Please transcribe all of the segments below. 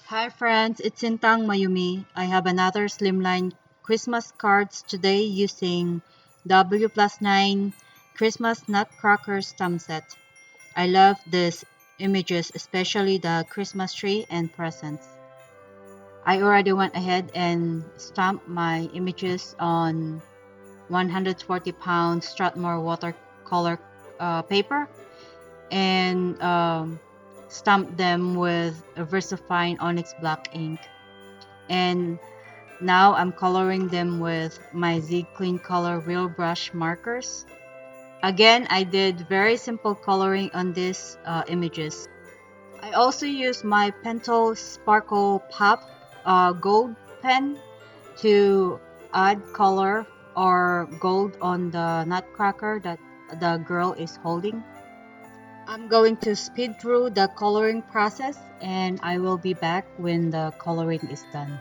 Hi friends, it's Sintang Mayumi. I have another slimline Christmas cards today using Wplus9 Christmas Nutcracker stamp set. I love these images, especially the Christmas tree and presents. I already went ahead and stamped my images on 140-pound Strathmore watercolor paper and stamped them with a Versafine Onyx black ink. And now I'm coloring them with my Z Clean Color Real Brush markers. Again, I did very simple coloring on these images. I also used my Pentel Sparkle Pop gold pen to add color or gold on the nutcracker that the girl is holding. I'm going to speed through the coloring process and I will be back when the coloring is done.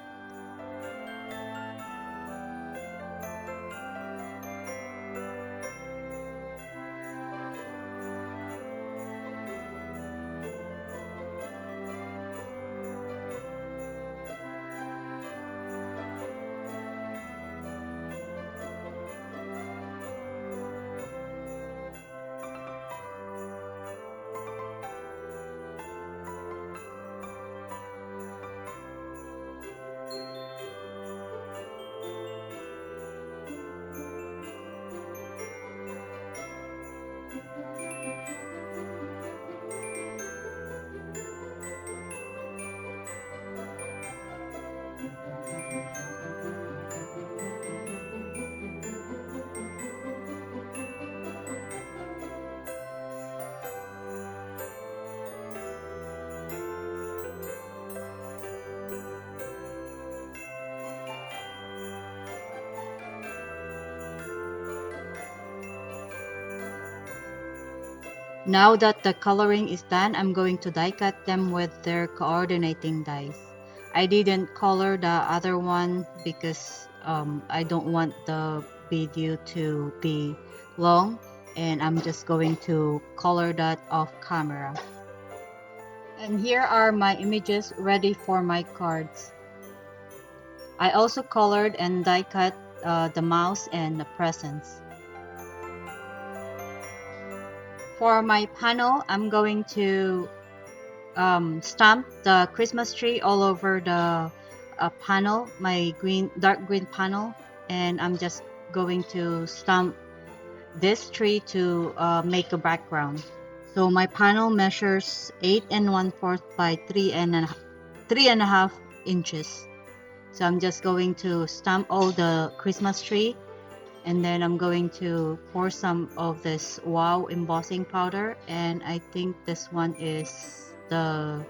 Now that the coloring is done, I'm going to die cut them with their coordinating dies. I didn't color the other one because I don't want the video to be long, and I'm just going to color that off camera. And here are my images ready for my cards. I also colored and die cut the mouse and the presents. For my panel, I'm going to stamp the Christmas tree all over the panel, my dark green panel, and I'm just going to stamp this tree to make a background. So my panel measures 8 and 1/4 by 3.5 inches. So I'm just going to stamp all the Christmas tree, and then I'm going to pour some of this Wow embossing powder, and I think this one is the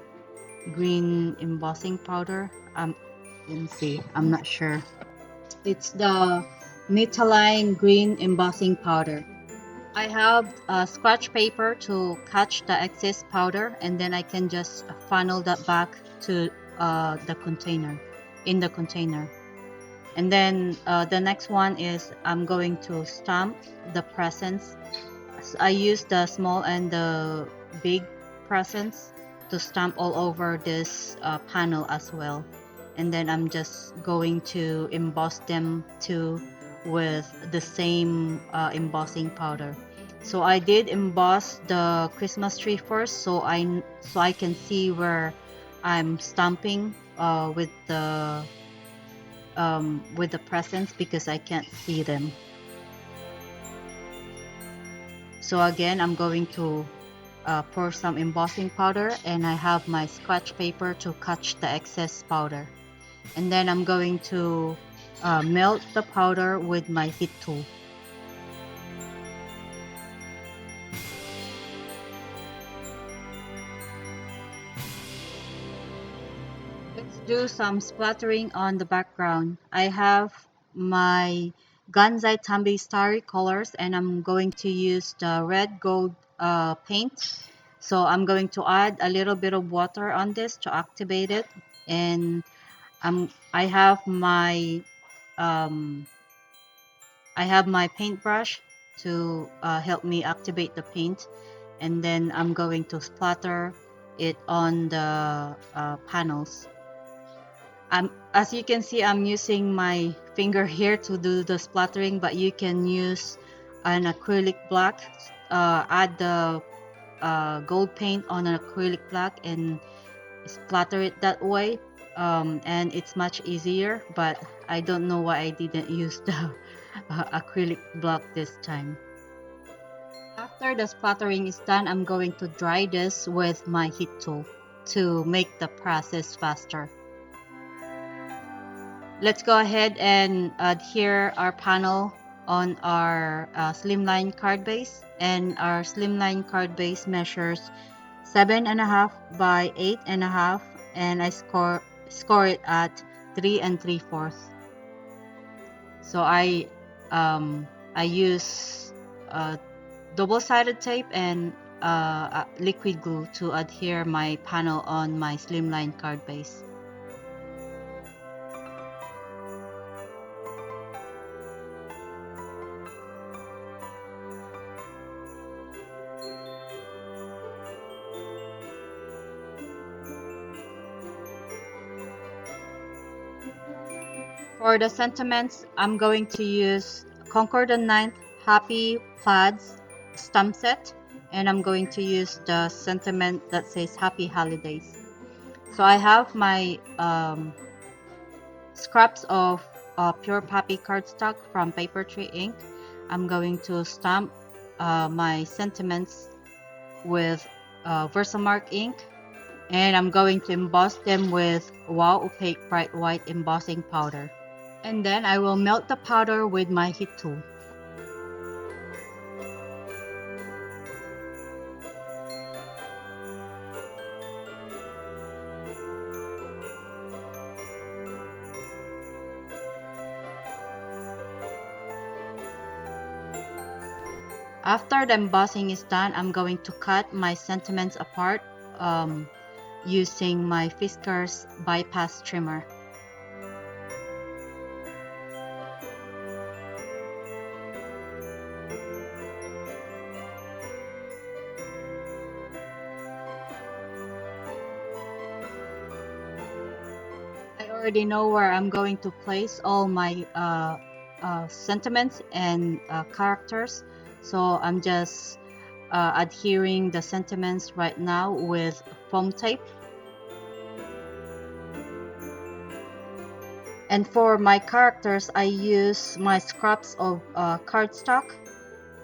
green embossing powder. Let me see, I'm not sure. It's the Metalline green embossing powder. I have scratch paper to catch the excess powder, and then I can just funnel that back to the container, in the container. And then the next one is I'm going to stamp the presents. I use the small and the big presents to stamp all over this panel as well. And then I'm just going to emboss them too with the same embossing powder. So I did emboss the Christmas tree first, so I can see where I'm stamping with the presents because I can't see them. So again, I'm going to pour some embossing powder, and I have my scratch paper to catch the excess powder. And then I'm going to melt the powder with my heat tool. Let's do some splattering on the background. I have my Gansai Tambi Starry colors, and I'm going to use the red gold paint. So I'm going to add a little bit of water on this to activate it, and I have my paintbrush to help me activate the paint, and then I'm going to splatter it on the panels. As you can see, I'm using my finger here to do the splattering, but you can use an acrylic black, add the gold paint on an acrylic black and splatter it that way, and it's much easier, but I don't know why I didn't use the acrylic block this time. After the splattering is done, I'm going to dry this with my heat tool to make the process faster. Let's go ahead and adhere our panel on our slimline card base, and our slimline card base measures 7.5 by 8.5, and I score it at 3 3/4. So I use double-sided tape and liquid glue to adhere my panel on my slimline card base. For the sentiments, I'm going to use Concord 9th Happy Plaids stamp set, and I'm going to use the sentiment that says Happy Holidays. So I have my scraps of pure poppy cardstock from Paper Tree Ink. I'm going to stamp my sentiments with Versamark ink, and I'm going to emboss them with Opaque bright white embossing powder. And then I will melt the powder with my heat tool. After the embossing is done, I'm going to cut my sentiments apart using my Fiskars bypass trimmer. I already know where I'm going to place all my sentiments and characters, so I'm just adhering the sentiments right now with foam tape. And for my characters, I use my scraps of cardstock,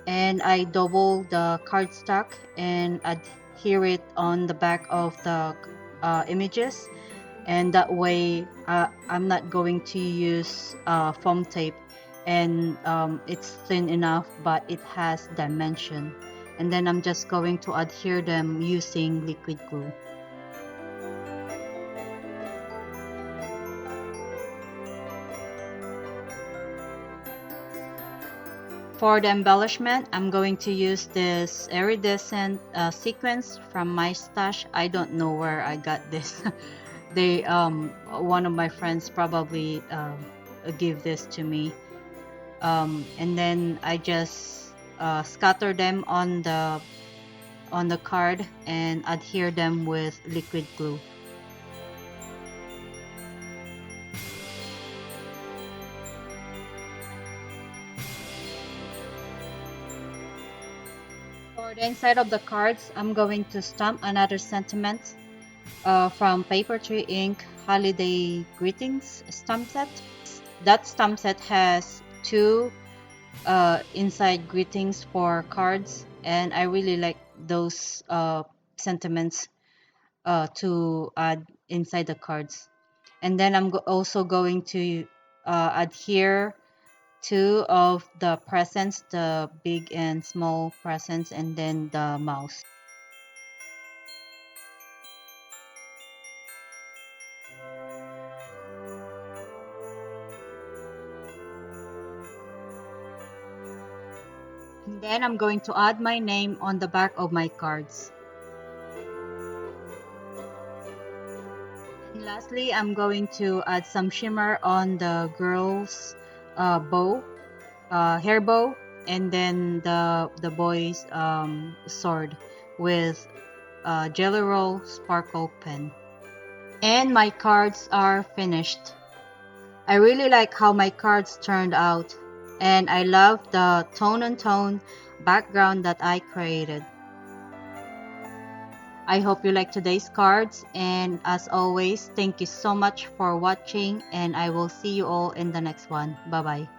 and I double the cardstock and adhere it on the back of the images, and that way I'm not going to use foam tape, and it's thin enough but it has dimension, and then I'm just going to adhere them using liquid glue. For the embellishment, I'm going to use this iridescent sequins from my stash. I don't know where I got this. They one of my friends probably give this to me, and then I just scatter them on the card and adhere them with liquid glue. For the inside of the cards, I'm going to stamp another sentiment from Paper Tree Ink Holiday Greetings stamp set. That stamp set has two inside greetings for cards, and I really like those sentiments to add inside the cards. And then I'm also going to adhere two of the presents, the big and small presents, and then the mouse. And then I'm going to add my name on the back of my cards. And lastly, I'm going to add some shimmer on the girl's bow, hair bow, and then the boy's sword with Jelly Roll Sparkle pen. And my cards are finished. I really like how my cards turned out, and I love the tone-on-tone background that I created. I hope you like today's cards, and as always, thank you so much for watching, and I will see you all in the next one. Bye bye.